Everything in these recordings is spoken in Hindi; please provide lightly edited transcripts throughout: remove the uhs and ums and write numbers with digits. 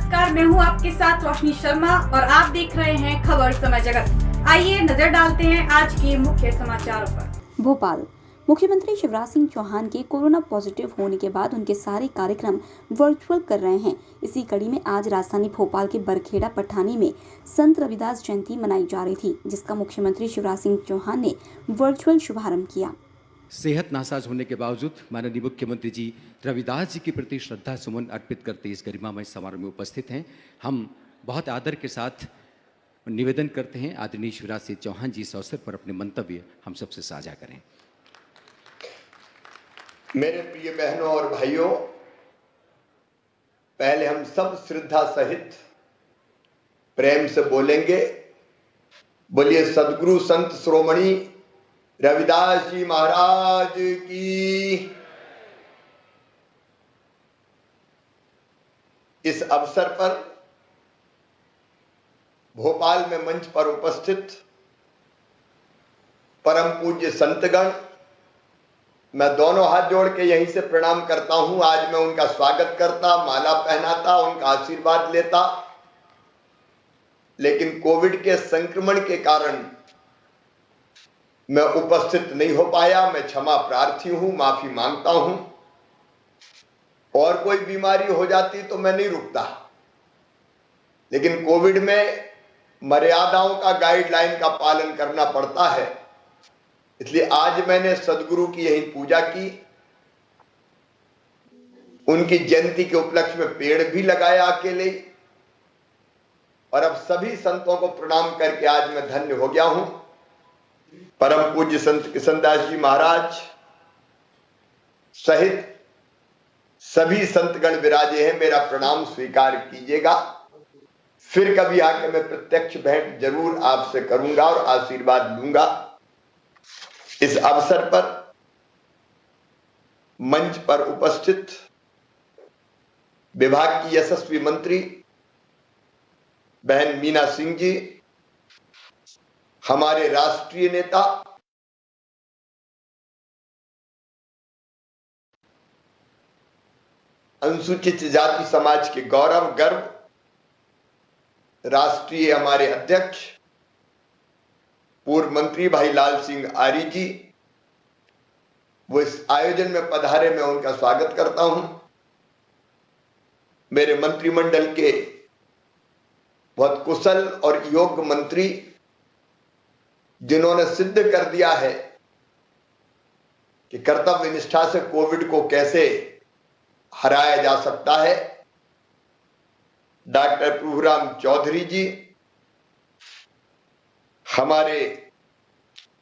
नमस्कार, मैं हूं आपके साथ रोशनी शर्मा और आप देख रहे हैं खबर समय जगत। आइए नजर डालते हैं आज के मुख्य समाचारों पर। भोपाल मुख्यमंत्री शिवराज सिंह चौहान के कोरोना पॉजिटिव होने के बाद उनके सारे कार्यक्रम वर्चुअल कर रहे हैं। इसी कड़ी में आज राजधानी भोपाल के बरखेड़ा पठानी में संत रविदास जयंती मनाई जा रही थी, जिसका मुख्यमंत्री शिवराज सिंह चौहान ने वर्चुअल शुभारंभ किया। सेहत नासाज होने के बावजूद माननीय मुख्यमंत्री जी रविदास जी के प्रति श्रद्धा सुमन अर्पित करते इस गरिमामय समारोह में उपस्थित हैं। हम बहुत आदर के साथ निवेदन करते हैं आदरणीय शिवराज सिंह चौहान जी इस अवसर पर अपने मंतव्य हम सबसे साझा करें। मेरे प्रिय बहनों और भाइयों, पहले हम सब श्रद्धा सहित प्रेम से बोलेंगे, बोलिए सदगुरु संत श्रोमणी रविदास जी महाराज की। इस अवसर पर भोपाल में मंच पर उपस्थित परम पूज्य संतगण, मैं दोनों हाथ जोड़ के यहीं से प्रणाम करता हूं। आज मैं उनका स्वागत करता, माला पहनाता, उनका आशीर्वाद लेता, लेकिन कोविड के संक्रमण के कारण मैं उपस्थित नहीं हो पाया। मैं क्षमा प्रार्थी हूं, माफी मांगता हूं। और कोई बीमारी हो जाती तो मैं नहीं रुकता, लेकिन कोविड में मर्यादाओं का, गाइडलाइन का पालन करना पड़ता है। इसलिए आज मैंने सदगुरु की यही पूजा की। उनकी जयंती के उपलक्ष्य में पेड़ भी लगाया अकेले, और अब सभी संतों को प्रणाम करके आज मैं धन्य हो गया हूं। परम पूज्य संत किशनदास जी महाराज सहित सभी संतगण विराजे हैं, मेरा प्रणाम स्वीकार कीजिएगा। फिर कभी आके मैं प्रत्यक्ष भेंट जरूर आपसे करूंगा और आशीर्वाद लूंगा। इस अवसर पर मंच पर उपस्थित विभाग की यशस्वी मंत्री बहन मीना सिंह जी, हमारे राष्ट्रीय नेता अनुसूचित जाति समाज के गौरव गर्व राष्ट्रीय हमारे अध्यक्ष पूर्व मंत्री भाई लाल सिंह आर्य जी, वो इस आयोजन में पधारे, मैं उनका स्वागत करता हूं। मेरे मंत्रिमंडल के बहुत कुशल और योग्य मंत्री, जिन्होंने सिद्ध कर दिया है कि कर्तव्य निष्ठा से कोविड को कैसे हराया जा सकता है, डॉक्टर प्रभुराम चौधरी जी, हमारे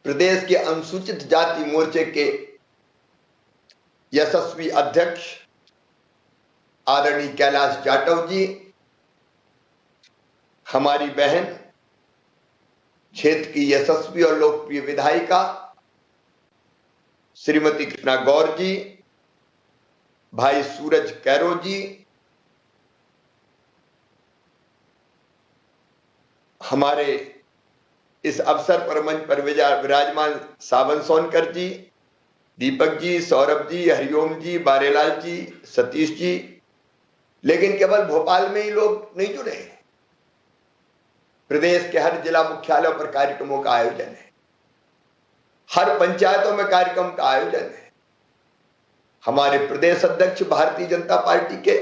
प्रदेश के अनुसूचित जाति मोर्चे के यशस्वी अध्यक्ष आदरणीय कैलाश जाटव जी, हमारी बहन क्षेत्र की यशस्वी और लोकप्रिय विधायिका श्रीमती कृष्णा गौर जी, भाई सूरज कैरो जी, हमारे इस अवसर पर मंच पर विराजमान सावन सोनकर जी, दीपक जी, सौरभ जी, हरिओम जी, बारेलाल जी, सतीश जी। लेकिन केवल भोपाल में ही लोग नहीं जुड़े, प्रदेश के हर जिला मुख्यालयों पर कार्यक्रमों का आयोजन है, हर पंचायतों में कार्यक्रम का आयोजन है। हमारे प्रदेश अध्यक्ष भारतीय जनता पार्टी के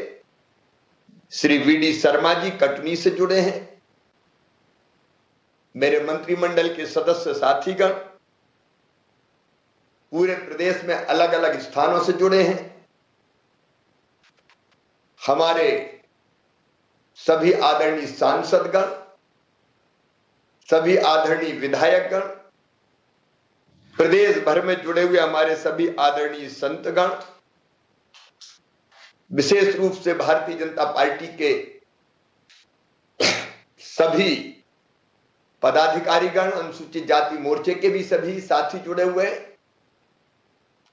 श्री वीडी शर्मा जी कटनी से जुड़े हैं। मेरे मंत्रिमंडल के सदस्य साथीगण पूरे प्रदेश में अलग अलग स्थानों से जुड़े हैं। हमारे सभी आदरणीय सांसदगण, सभी आदरणीय विधायकगण, प्रदेश भर में जुड़े हुए हमारे सभी आदरणीय संतगण, विशेष रूप से भारतीय जनता पार्टी के सभी पदाधिकारीगण, अनुसूचित जाति मोर्चे के भी सभी साथी जुड़े हुए,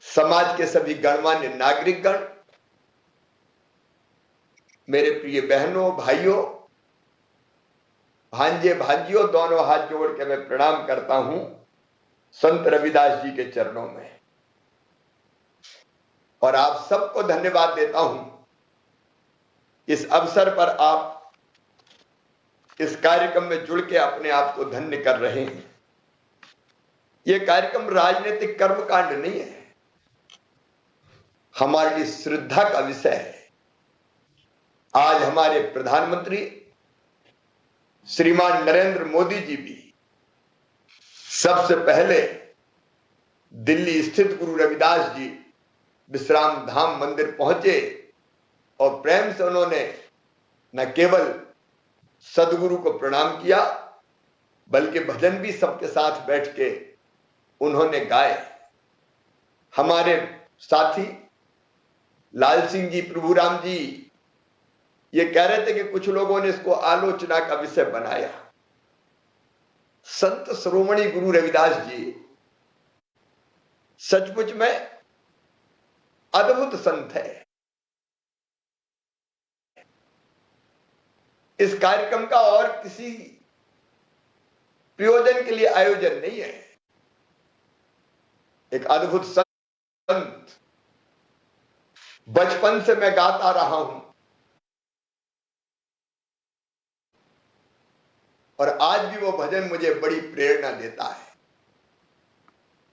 समाज के सभी गणमान्य नागरिकगण, मेरे प्रिय बहनों, भाइयों, भांजे भांजियों, दोनों हाथ जोड़ के मैं प्रणाम करता हूं संत रविदास जी के चरणों में, और आप सबको धन्यवाद देता हूं। इस अवसर पर आप इस कार्यक्रम में जुड़ के अपने आप को धन्य कर रहे हैं। यह कार्यक्रम राजनीतिक कर्मकांड नहीं है, हमारे लिए श्रद्धा का विषय है। आज हमारे प्रधानमंत्री श्रीमान नरेंद्र मोदी जी भी सबसे पहले दिल्ली स्थित गुरु रविदास जी विश्राम धाम मंदिर पहुंचे और प्रेम से उन्होंने न केवल सदगुरु को प्रणाम किया बल्कि भजन भी सबके साथ बैठ के उन्होंने गाए। हमारे साथी लाल सिंह जी, प्रभुराम जी ये कह रहे थे कि कुछ लोगों ने इसको आलोचना का विषय बनाया। संत शिरोमणि गुरु रविदास जी सचमुच में अद्भुत संत है। इस कार्यक्रम का और किसी प्रयोजन के लिए आयोजन नहीं है। एक अद्भुत संत, बचपन से मैं गाता रहा हूं और आज भी वो भजन मुझे बड़ी प्रेरणा देता है।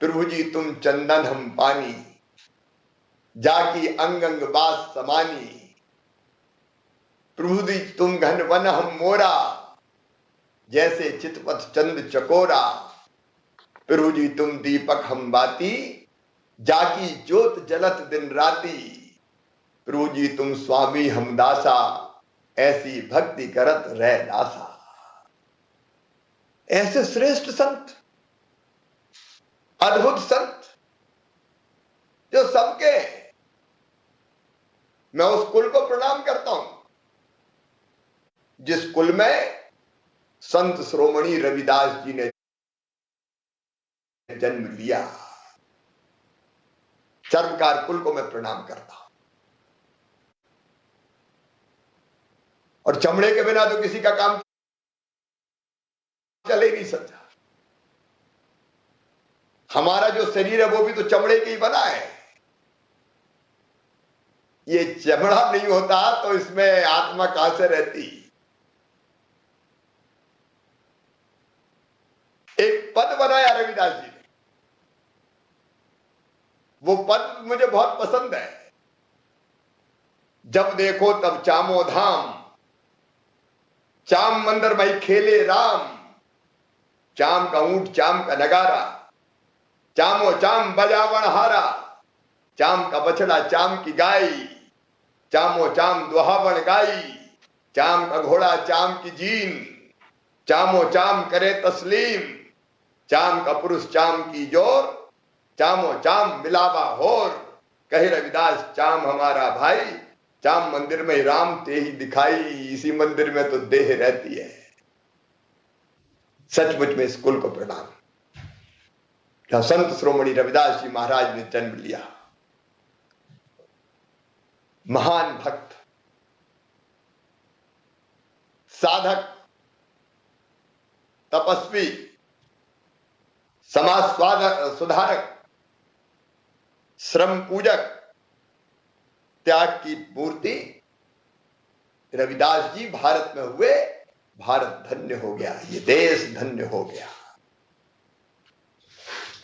प्रभु जी तुम चंदन हम पानी, जाकी अंग अंग बास समानी। प्रभु जी तुम घन वन हम मोरा, जैसे चितपथ चंद चकोरा। प्रभु जी तुम दीपक हम बाती, जाकी ज्योत जलत दिन राती। प्रभु जी तुम स्वामी हम दासा, ऐसी भक्ति करत रह दासा। ऐसे श्रेष्ठ संत, अद्भुत संत जो सबके, मैं उस कुल को प्रणाम करता हूं जिस कुल में संत शिरोमणि रविदास जी ने जन्म लिया। चर्मकार कुल को मैं प्रणाम करता हूं। और चमड़े के बिना तो किसी का काम चले नहीं सकता। हमारा जो शरीर है वो भी तो चमड़े के ही बना है। ये चमड़ा नहीं होता तो इसमें आत्मा कहां से रहती। एक पद बनाया रविदास जी ने, वो पद मुझे बहुत पसंद है। जब देखो तब चामो धाम, चाम मंदिर भाई खेले राम। चाम का ऊंट चाम का नगारा, चामो चाम बजावण हारा। चाम का बछड़ा चाम की गाय, चामो चाम दुहावण गाई। चाम का घोड़ा चाम की जीन, चामो चाम करे तस्लीम। चाम का पुरुष चाम की जोर, चामो चाम मिलावा होर। कहे रविदास चाम हमारा भाई, चाम मंदिर में राम ते ही दिखाई। इसी मंदिर में तो देह रहती है। सचमुच में इस कुल को प्रणाम, जहां संत शिरोमणि रविदास जी महाराज ने जन्म लिया। महान भक्त, साधक, तपस्वी, समाज सुधारक, श्रम पूजक, त्याग की मूर्ति रविदास जी भारत में हुए। भारत धन्य हो गया, ये देश धन्य हो गया।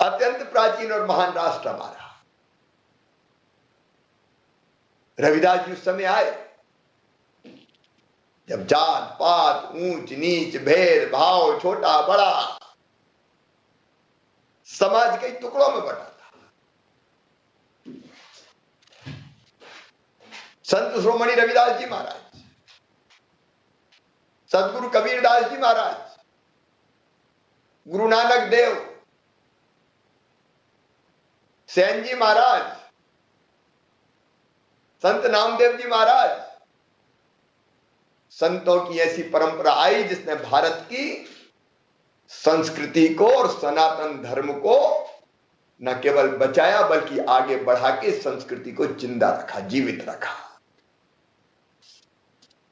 अत्यंत प्राचीन और महान राष्ट्र हमारा। रविदास जी उस समय आए जब जात पात, ऊंच नीच, भेद भाव, छोटा बड़ा समाज कई टुकड़ों में बटा था। संत शिरोमणि रविदास जी महाराज, सदगुरु कबीरदास जी महाराज, गुरु नानक देव, सेन जी महाराज, संत नामदेव जी महाराज, संतों की ऐसी परंपरा आई जिसने भारत की संस्कृति को और सनातन धर्म को न केवल बचाया बल्कि आगे बढ़ा के संस्कृति को जिंदा रखा, जीवित रखा।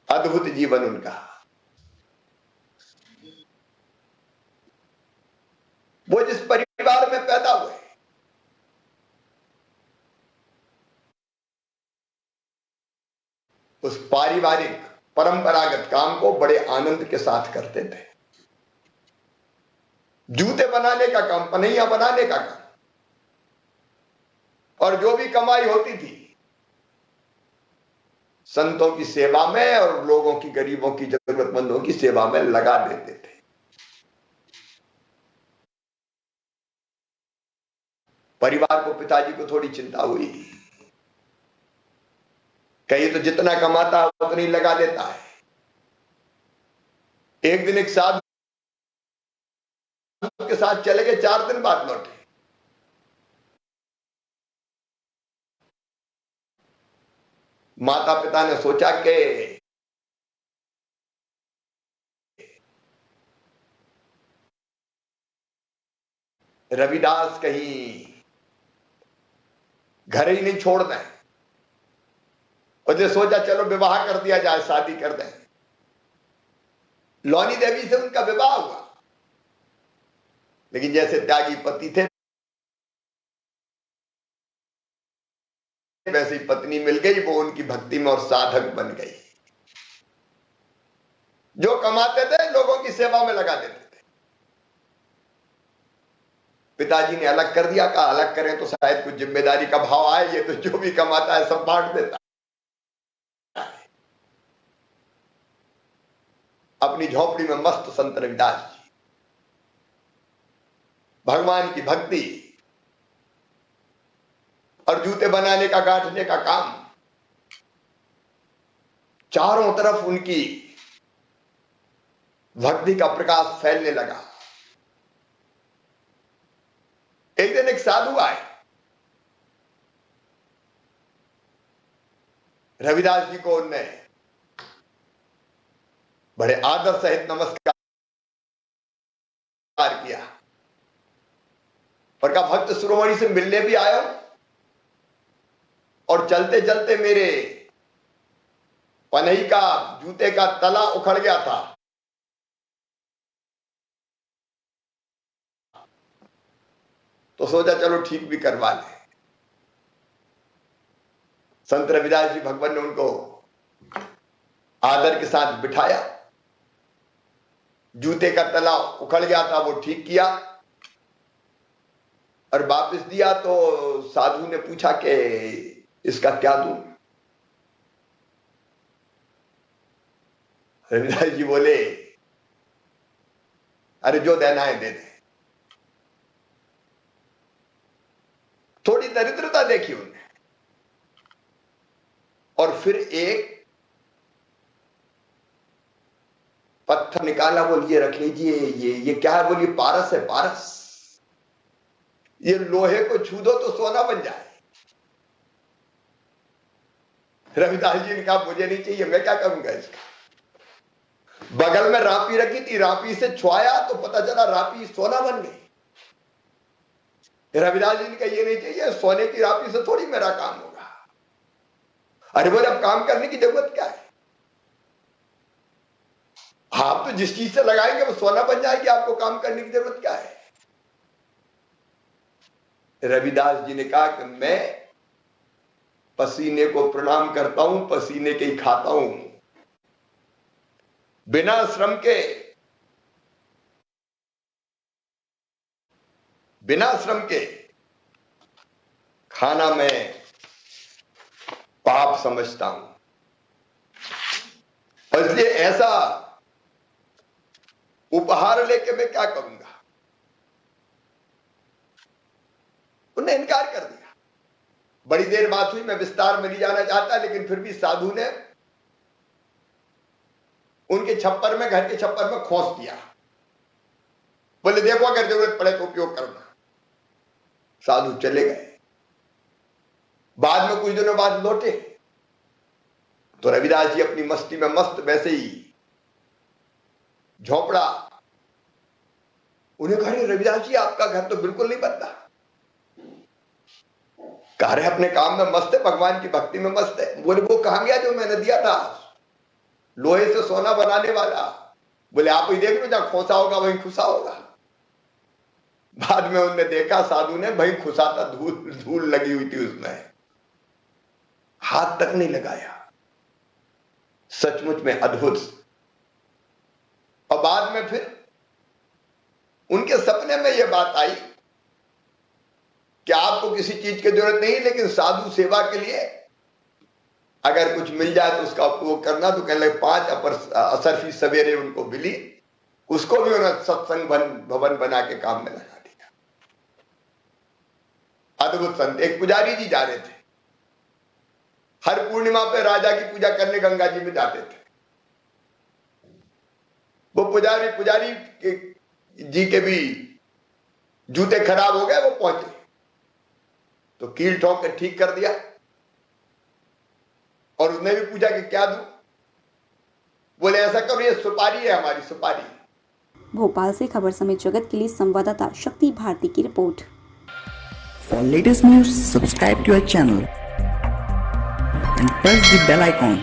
अद्भुत जीवन उनका। वो जिस परिवार में पैदा हुए, उस पारिवारिक परंपरागत काम को बड़े आनंद के साथ करते थे। जूते बनाने का काम, पनैया बनाने का काम, और जो भी कमाई होती थी संतों की सेवा में और लोगों की, गरीबों की, जरूरतमंदों की सेवा में लगा देते थे। परिवार को, पिताजी को थोड़ी चिंता हुई, कहीं तो जितना कमाता है उतना ही लगा देता है। एक दिन एक साधु के साथ चले गए, 4 दिन बाद लौटे। माता पिता ने सोचा कि रविदास कहीं घर ही नहीं छोड़ दें, और सोचा चलो विवाह कर दिया जाए, शादी कर दें। लौनी देवी से उनका विवाह हुआ, लेकिन जैसे त्यागी पति थे वैसे ही पत्नी मिल गई, वो उनकी भक्ति में और साधक बन गई। जो कमाते थे लोगों की सेवा में लगा देते थे। पिताजी ने अलग कर दिया, कहा अलग करें तो शायद कुछ जिम्मेदारी का भाव आए, ये तो जो भी कमाता है सब बांट देता है। अपनी झोपड़ी में मस्त संत रविदास जी भगवान की भक्ति और जूते बनाने का, गांठने का काम, चारों तरफ उनकी भक्ति का प्रकाश फैलने लगा। एक दिन एक साधु आए, रविदास जी को उनने बड़े आदर सहित नमस्कार किया और कहा भक्त शिरोमणि से मिलने भी आयो, और चलते चलते मेरे पनई का, जूते का तला उखड़ गया था, तो सोचा चलो ठीक भी करवा ले। संत रविदास जी भगवान ने उनको आदर के साथ बिठाया, जूते का तला उखड़ गया था वो ठीक किया और वापस दिया। तो साधु ने पूछा कि इसका क्या दूं? रविदास जी बोले अरे जो देना है दे दे। थोड़ी दरिद्रता देखी उन्होंने और फिर एक पत्थर निकाला, बोलिए रख लीजिए, ये क्या है? बोलिए पारस है, पारस। ये लोहे को छू दो तो सोना बन जाए। रविदास जी ने कहा मुझे नहीं चाहिए, मैं क्या करूंगा इसका। बगल में रापी रखी थी, रापी से छुआया तो पता चला रापी सोना बन गई। रविदास जी ने कहा ये नहीं चाहिए, सोने की रापी से थोड़ी मेरा काम होगा। अरे बोले अब काम करने की जरूरत क्या है? आप तो जिस चीज से लगाएंगे वो सोना बन जाएगी, आपको काम करने की जरूरत क्या है? रविदास जी ने कहा कि मैं पसीने को प्रणाम करता हूं, पसीने के ही खाता हूं। बिना श्रम के खाना मैं पाप समझता हूं, और इसलिए ऐसा उपहार लेके मैं क्या करूंगा। उन्होंने इनकार कर दिया। बड़ी देर बात हुई, मैं विस्तार में नहीं जाना चाहता, लेकिन फिर भी साधु ने उनके छप्पर में, घर के छप्पर में खोस दिया। बोले देखो अगर जरूरत पड़े तो उपयोग करना। साधु चले गए। बाद में कुछ दिनों बाद लौटे तो रविदास जी अपनी मस्ती में मस्त, वैसे ही झोपड़ा। उन्हें कहा रविदास जी आपका घर तो बिल्कुल नहीं बनता। कह रहे अपने काम में मस्त है, भगवान की भक्ति में मस्त है। बोले वो कहां गया जो मैंने दिया था, लोहे से सोना बनाने वाला? बोले आप ही देख लो, जहां खोसा होगा वहीं खुशा होगा। बाद में उन्होंने देखा, साधु ने, भाई खुशा था, धूल लगी हुई थी उसमें, हाथ तक नहीं लगाया। सचमुच में अद्भुत। और बाद में फिर उनके सपने में यह बात आई कि आपको किसी चीज की जरूरत नहीं, लेकिन साधु सेवा के लिए अगर कुछ मिल जाए तो उसका उपयोग करना। तो कहने लगे 5 असरफी सवेरे उनको मिली, उसको भी उन्होंने सत्संग भवन बना के काम में लगा दिया। अद्भुत संत। एक पुजारी जी जा रहे थे, हर पूर्णिमा पे राजा की पूजा करने गंगा जी में जाते थे। वो पुजारी जी के भी जूते खराब हो गए, वो पहुंचे तो कील ठोक के ठीक कर दिया। और उसने भी पूछा कि क्या दूं? बोले ऐसा करो, ये सुपारी है, हमारी सुपारी। भोपाल से खबर समेत जगत के लिए संवाददाता शक्ति भारती की report. For latest news, subscribe to our channel and press the bell icon.